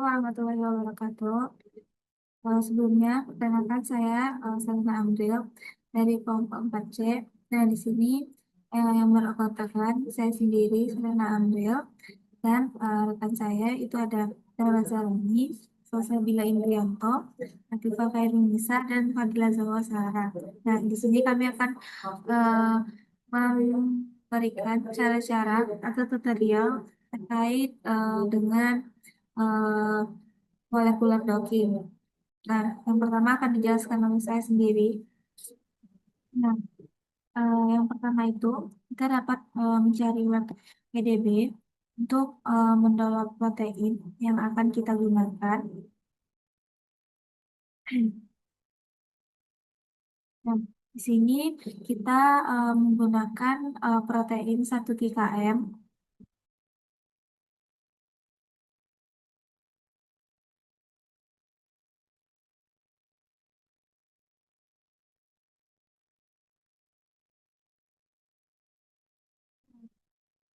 warahmatullahi wabarakatuh. Sebelumnya, perkenalkan saya Salma Amril dari kelompok 4C. Nah, di sini yang beranggotakan saya sendiri, Salma Amril, dan rekan saya itu ada Dara Zalani, Salsabila Indrianto, Atifah Khairunisa, dan Fadila Zawa Sahara. Nah, di sini kami akan eh, memberikan cara-cara atau tutorial terkait dengan eh, molecular docking. Nah, yang pertama akan dijelaskan oleh saya sendiri. Nah, yang pertama itu kita dapat mencari web PDB untuk mendownload protein yang akan kita gunakan. Nah, di sini kita menggunakan protein 1 GKM.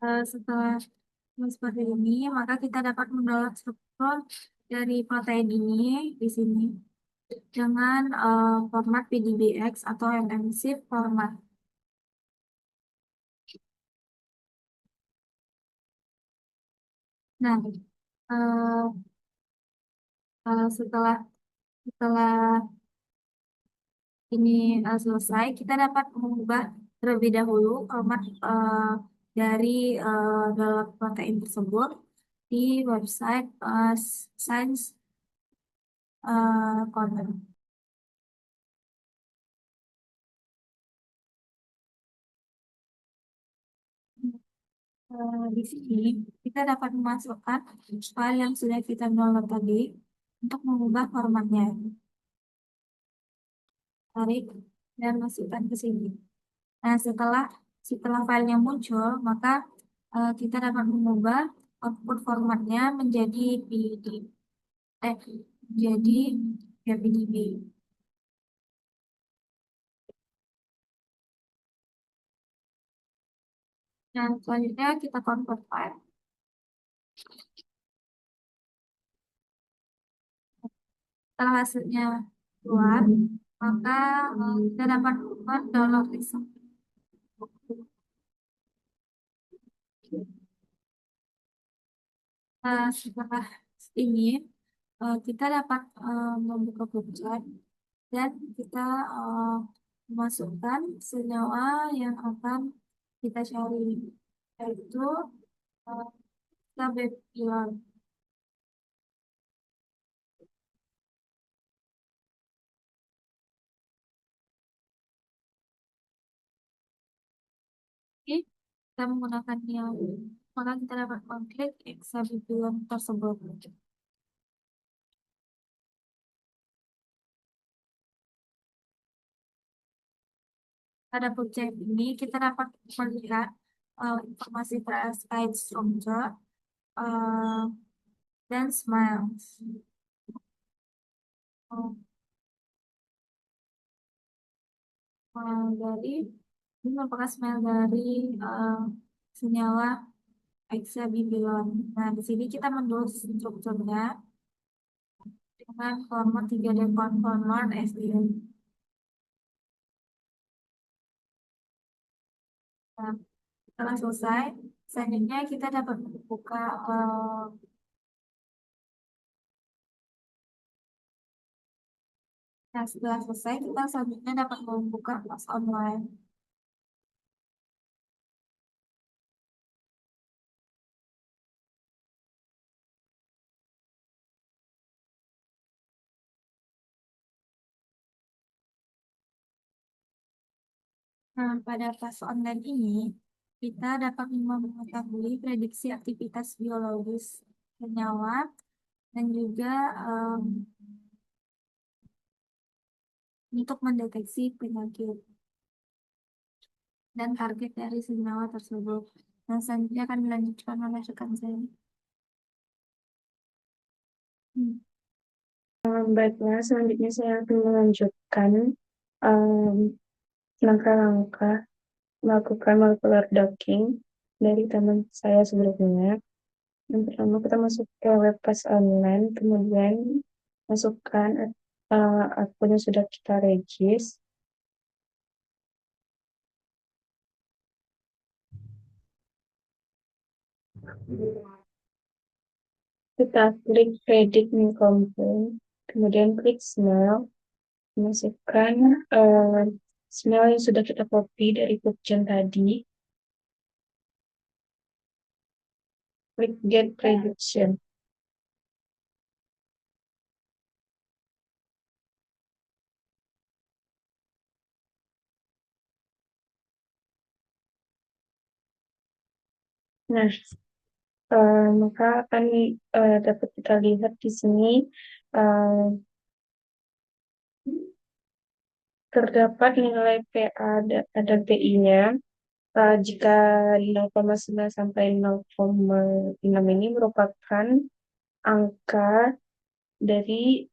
Setelah seperti ini, maka kita dapat mendownload struktur dari protein ini di sini dengan format PDBX atau MMSIF format. Nah, eh, setelah setelah ini selesai, kita dapat mengubah terlebih dahulu format dari dalam protein tersebut di website Science Corner. Di sini kita dapat memasukkan file yang sudah kita download tadi untuk mengubah formatnya. Tarik dan masukkan ke sini. Nah, setelah filenya muncul, maka kita dapat mengubah output formatnya menjadi PD, eh, jadi ya PDB. Nah, selanjutnya kita convert file. Setelah hasilnya keluar, maka kita dapat membuat download list. Setelah ini, kita dapat membuka website dan kita eh, memasukkan senyawa yang akan kita cari, yaitu eh, gabepion. Oke, kita menggunakannya, maka kita dapat mengklik hexabipion tersebut. Pada website ini kita dapat melihat informasi terkait structure eh, dan smiles. Eh, dari ini merupakan smile dari eh, senyawa hexabipion. Nah, di sini kita menulis strukturnya dengan format 3D conformer SDM. Nah, setelah selesai, selanjutnya kita dapat membuka nah, setelah selesai kita selanjutnya dapat membuka kelas online. Nah, pada kelas online ini kita dapat mengetahui prediksi aktivitas biologis senyawa dan juga untuk mendeteksi penyakit dan target dari senyawa tersebut. Nah, selanjutnya akan dilanjutkan oleh rekan saya. Hmm. Baiklah, selanjutnya saya akan melanjutkan um, langkah-langkah melakukan molecular docking dari teman saya sebelumnya. Yang pertama kita masuk ke web pas online, kemudian masukkan akun yang sudah kita regis. Kita klik kredit new campaign, kemudian klik smell, masukkan smell yang sudah kita copy dari Bookgen tadi, klik get prediction. Nah, maka akan dapat kita lihat di sini eh, terdapat nilai PA dan PI-nya. Jika 0,9 sampai 0,6 ini merupakan angka dari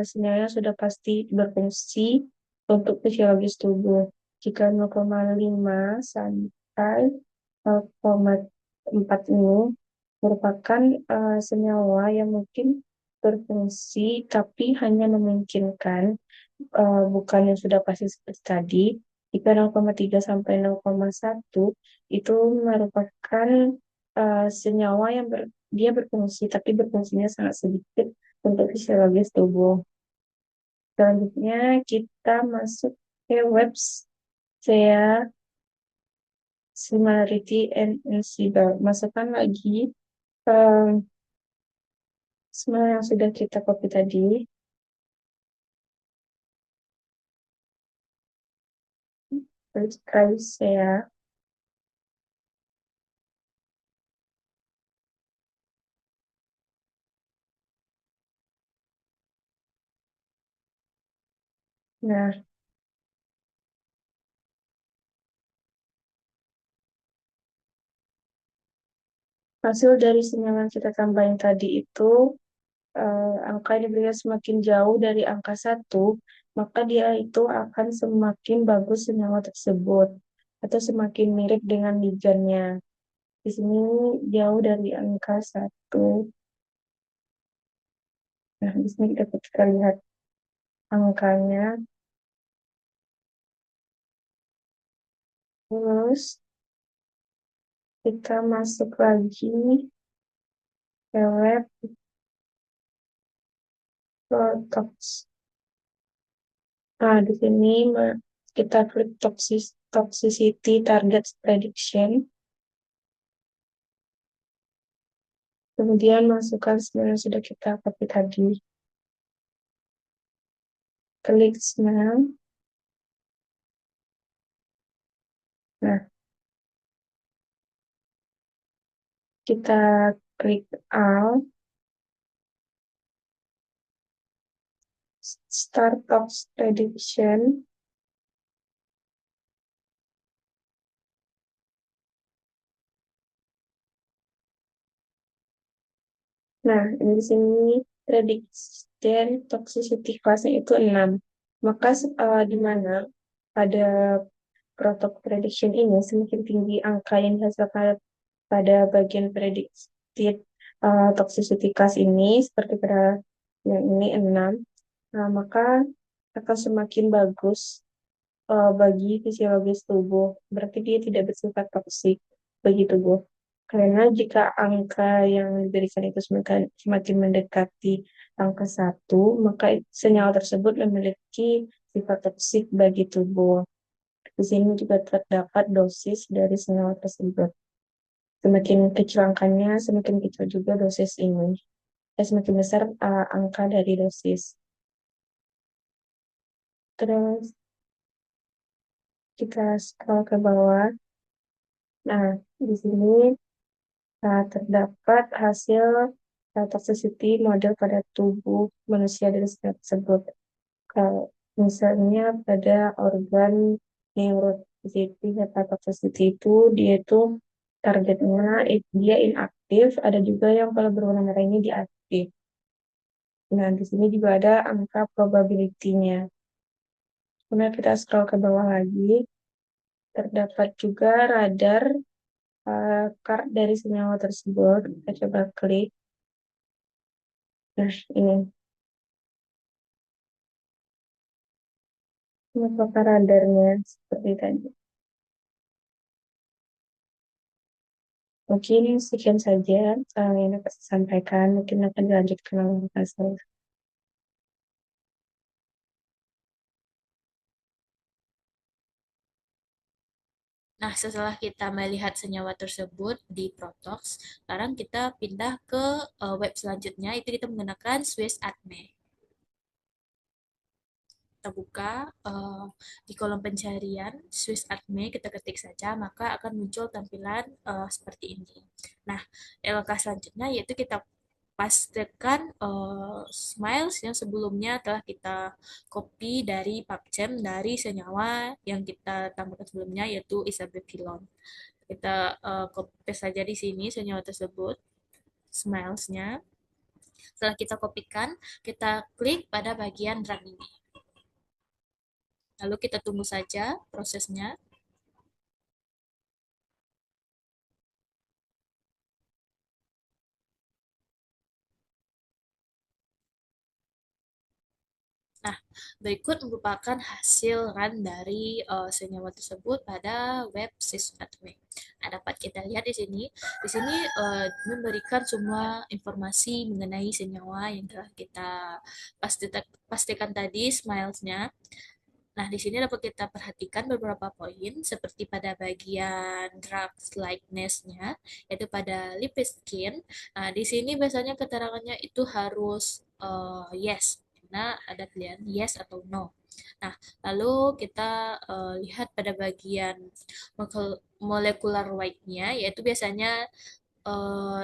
sinyal yang sudah pasti berfungsi untuk fisiologis tubuh. Jika 0,5 sampai 0,4 ini merupakan senyawa yang mungkin berfungsi tapi hanya memungkinkan, bukan yang sudah pasti seperti tadi. Jika 0,3 sampai 0,1 itu merupakan senyawa yang dia berfungsi tapi berfungsinya sangat sedikit untuk fisiologis tubuh. Selanjutnya kita masuk ke webs saya similarity and insider. Masukkan lagi semua yang sudah kita copy tadi. Try saya. Nah, hasil dari sinyal yang kita tambahin tadi itu, angka yang diberikan semakin jauh dari angka 1, maka dia itu akan semakin bagus senyawa tersebut atau semakin mirip dengan ligannya. Di sini jauh dari angka 1. Nah, di sini kita lihat angkanya. Terus kita masuk lagi ke web Protox. Nah, di sini kita klik toxicity target prediction. Kemudian masukkan semua yang sudah kita copy tadi. Klik smell. Nah, kita klik all. Start tox prediction. Nah, ini di sini prediction toxicity class-nya itu 6. Maka di mana pada protok prediction ini semakin tinggi angka yang dihasilkan pada bagian predicted toxicity class ini, seperti pada yang ini 6, nah, maka akan semakin bagus bagi fisiologis tubuh. Berarti dia tidak bersifat toksik bagi tubuh. Karena jika angka yang diberikan itu semakin mendekati angka 1, maka senyawa tersebut memiliki sifat toksik bagi tubuh. Di sini juga terdapat dosis dari senyawa tersebut. Semakin kecil angkanya, semakin kecil juga dosis ini. Semakin besar angka dari dosis. Terus kita scroll ke bawah. Nah, di sini terdapat hasil toxicity model pada tubuh manusia dari senyawa tersebut. Misalnya pada organ neurotoxicity atau toxicity itu dia itu targetnya dia inaktif, ada juga yang kalau berwarna merah ini diaktif. Nah, di sini juga ada angka probability-nya. Kemudian kita scroll ke bawah lagi, terdapat juga radar karat dari senyawa tersebut. Kita coba klik. Nah, ini apakah radarnya seperti tadi. Mungkin sekian saja yang dapat saya sampaikan. Mungkin akan dilanjutkan oleh Pak Saif. Nah, setelah kita melihat senyawa tersebut di Protox, sekarang kita pindah ke web selanjutnya, itu kita menggunakan Swiss Adme. Kita buka di kolom pencarian Swiss Adme, kita ketik saja, maka akan muncul tampilan seperti ini. Nah, langkah selanjutnya yaitu kita pastikan smiles yang sebelumnya telah kita copy dari PubChem dari senyawa yang kita tambahkan sebelumnya yaitu isabepilon. Kita copy saja di sini senyawa tersebut, smilesnya. Setelah kita kopikan, kita klik pada bagian run ini. Lalu kita tunggu saja prosesnya. Nah, berikut merupakan hasil run dari senyawa tersebut pada web sysadmin. Nah, dapat kita lihat di sini. Di sini memberikan semua informasi mengenai senyawa yang telah kita pastikan tadi, smilesnya. Nah, di sini dapat kita perhatikan beberapa poin seperti pada bagian drug likeness-nya, yaitu pada lipid skin. Nah, di sini biasanya keterangannya itu harus yes, karena ada pilihan yes atau no. Nah, lalu kita lihat pada bagian molecular weight-nya, yaitu biasanya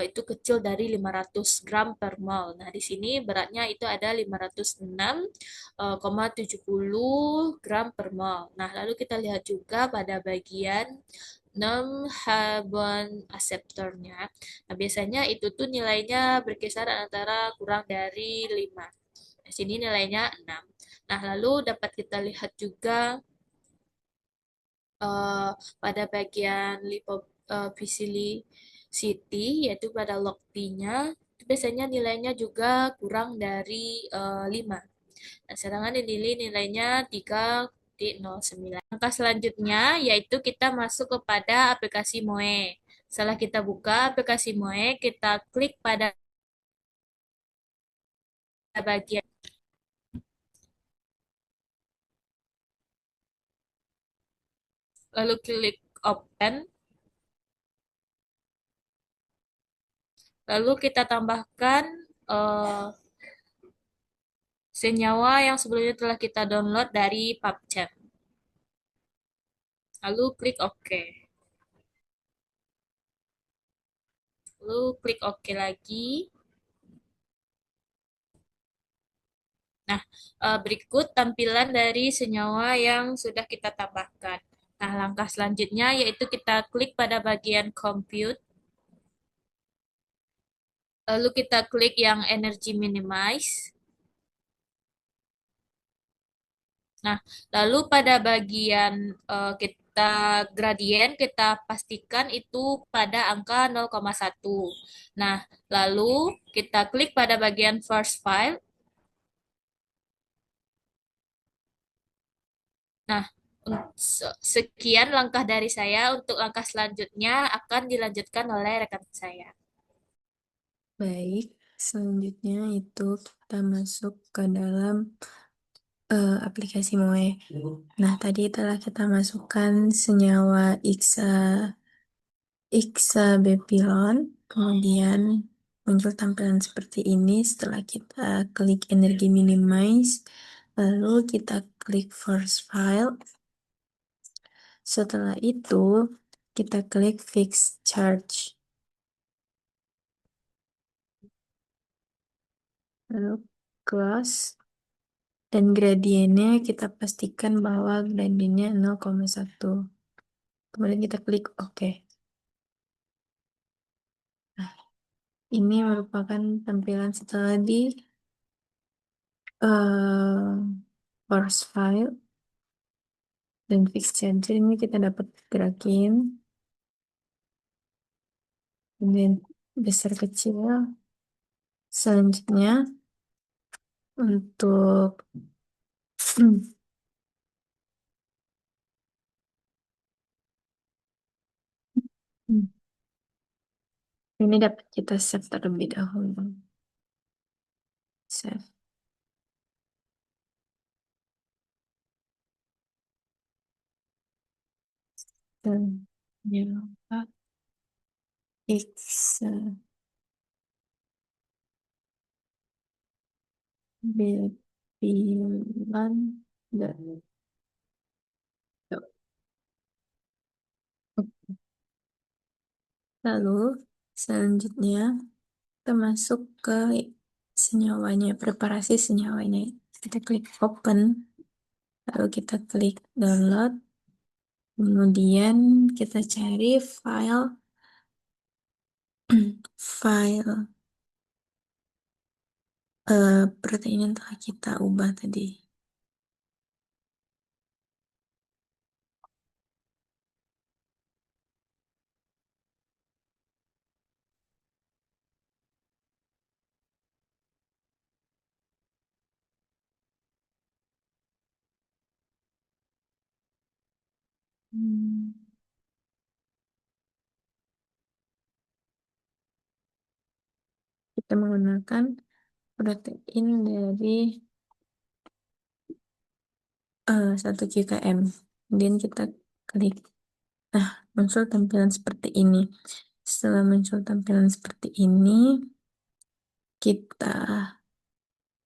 itu kecil dari 500 gram per mol. Nah, di sini beratnya itu ada 506,70 gram per mol. Nah, lalu kita lihat juga pada bagian 6 carbon acceptornya. Nah, biasanya itu tuh nilainya berkisar antara kurang dari 5. Di sini nilainya 6. Nah, lalu dapat kita lihat juga eh, pada bagian lipophilicity, yaitu pada log P-nya, biasanya nilainya juga kurang dari 5. Nah, sedangkan ini nilainya 3,09. Langkah selanjutnya yaitu kita masuk kepada aplikasi Moe. Setelah kita buka aplikasi Moe, kita klik pada bagian lalu klik open, lalu kita tambahkan eh, senyawa yang sebelumnya telah kita download dari PubChem. Lalu klik OK. Lalu klik OK lagi. Nah, berikut tampilan dari senyawa yang sudah kita tambahkan. Nah, langkah selanjutnya yaitu kita klik pada bagian compute. Lalu kita klik yang energy minimize. Nah, lalu pada bagian kita gradien, kita pastikan itu pada angka 0,1. Nah, lalu kita klik pada bagian first file. Nah, sekian langkah dari saya. Untuk langkah selanjutnya akan dilanjutkan oleh rekan saya. Baik, selanjutnya itu kita masuk ke dalam aplikasi Moe. Nah, tadi telah kita masukkan senyawa Ixabepilon, kemudian muncul tampilan seperti ini setelah kita klik energi minimize, lalu kita klik first file. Setelah itu, kita klik fix charge. Lalu close. Dan gradiennya kita pastikan bahwa gradiennya 0,1. Kemudian kita klik OK. Nah, ini merupakan tampilan setelah di force file dan fix charger ini kita dapat gerakin. kemudian besar kecil. Selanjutnya untuk ini dapat kita save terlebih dahulu. Save. Dan jangan lupa X bilan dan lalu selanjutnya kita masuk ke senyawanya, preparasi senyawanya. Kita klik open, lalu kita klik download, kemudian kita cari file file protein yang telah kita ubah tadi. Hmm, Kita menggunakan protein dari 1 GKM. Kemudian kita klik. Nah, muncul tampilan seperti ini. Setelah muncul tampilan seperti ini, kita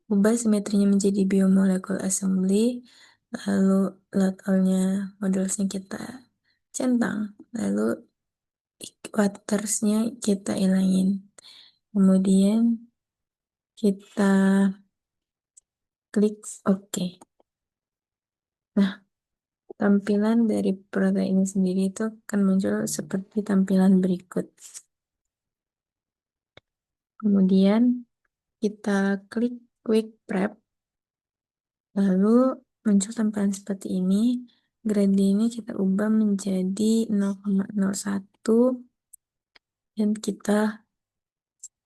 ubah simetrinya menjadi biomolecule assembly, lalu load all-nya, modulsnya kita centang, lalu watersnya kita ilangin. Kemudian kita klik OK. Nah, tampilan dari protein sendiri itu akan muncul seperti tampilan berikut. Kemudian kita klik Quick Prep, lalu muncul tampilan seperti ini. Gradiennya ini kita ubah menjadi 0,01 dan kita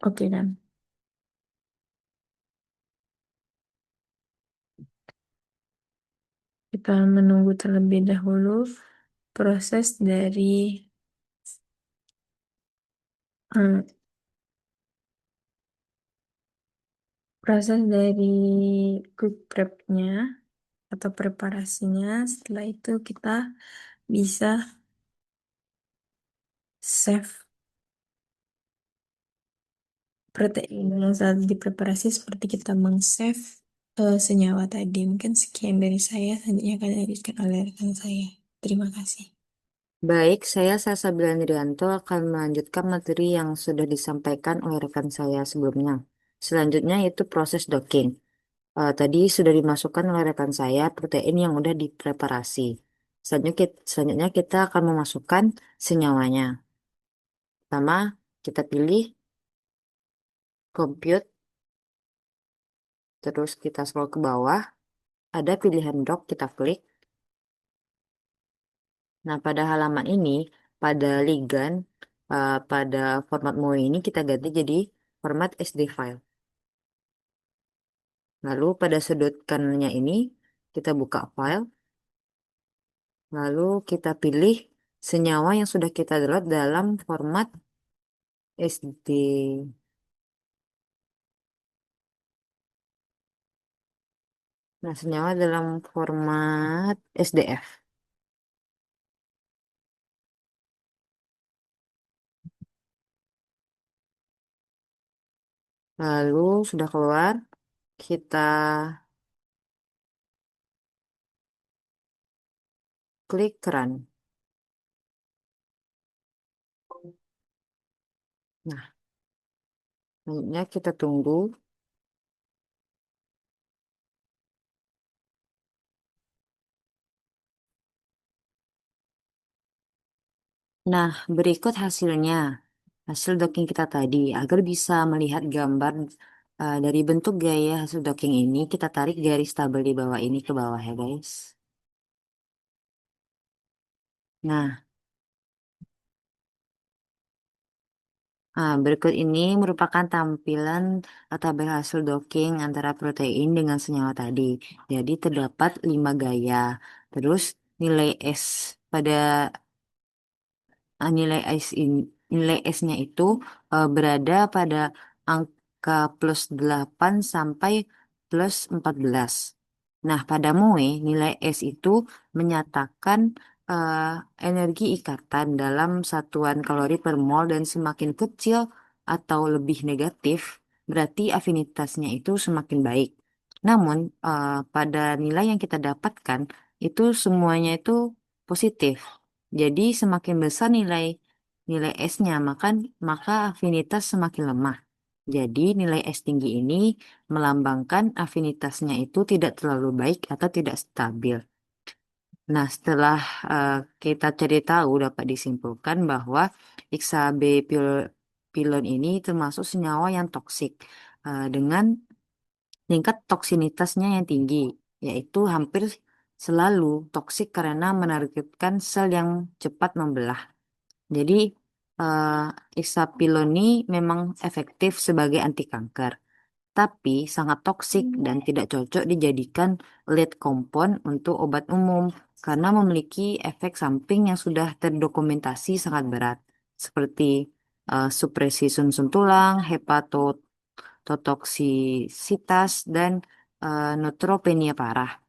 oke kan. Kita menunggu terlebih dahulu proses dari eh, quick prep-nya atau preparasinya. Setelah itu kita bisa save protein yang saat dipreparasi seperti kita meng-save senyawa tadi. Mungkin sekian dari saya, selanjutnya akan dilanjutkan oleh rekan saya. Terima kasih. Baik, saya Sasa Bilandrianto akan melanjutkan materi yang sudah disampaikan oleh rekan saya sebelumnya. Selanjutnya yaitu proses docking. Tadi sudah dimasukkan oleh rekan saya protein yang sudah dipreparasi. Selanjutnya kita akan memasukkan senyawanya. Pertama, kita pilih compute, terus kita scroll ke bawah. Ada pilihan dock, kita klik. Nah, pada halaman ini, pada ligand, pada format MOE ini kita ganti jadi format SD file. Lalu pada sudut kanannya ini, kita buka file. Lalu kita pilih senyawa yang sudah kita download dalam format SD. Nah, senyawa dalam format SDF. Lalu sudah keluar, kita klik run. Nah, selanjutnya kita tunggu. Nah, berikut hasilnya. Hasil docking kita tadi. Agar bisa melihat gambar dari bentuk gaya hasil docking ini, kita tarik garis tabel di bawah ini ke bawah ya guys. Nah, Berikut ini merupakan tampilan tabel hasil docking antara protein dengan senyawa tadi. Jadi terdapat 5 gaya. Terus nilai S pada nilai S-nya itu berada pada angka +8 sampai +14. Nah, pada MOE nilai S itu menyatakan eh, energi ikatan dalam satuan kalori per mol dan semakin kecil atau lebih negatif, berarti afinitasnya itu semakin baik. Namun, pada nilai yang kita dapatkan itu semuanya itu positif. Jadi semakin besar nilai nilai S-nya, maka afinitas semakin lemah. Jadi nilai S tinggi ini melambangkan afinitasnya itu tidak terlalu baik atau tidak stabil. Nah, setelah kita cari tahu dapat disimpulkan bahwa pilon ini termasuk senyawa yang toksik dengan tingkat toksinitasnya yang tinggi, yaitu hampir selalu toksik karena menargetkan sel yang cepat membelah. Jadi, Isapiloni memang efektif sebagai anti kanker, tapi sangat toksik dan tidak cocok dijadikan lead compound untuk obat umum karena memiliki efek samping yang sudah terdokumentasi sangat berat, seperti supresi sumsum tulang, hepatotoksisitas, dan neutropenia parah.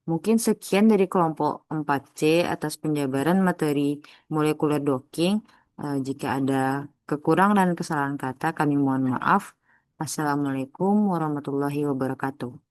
Mungkin sekian dari kelompok 4C atas penjabaran materi molekuler docking. Jika ada kekurangan dan kesalahan kata, kami mohon maaf. Assalamualaikum warahmatullahi wabarakatuh.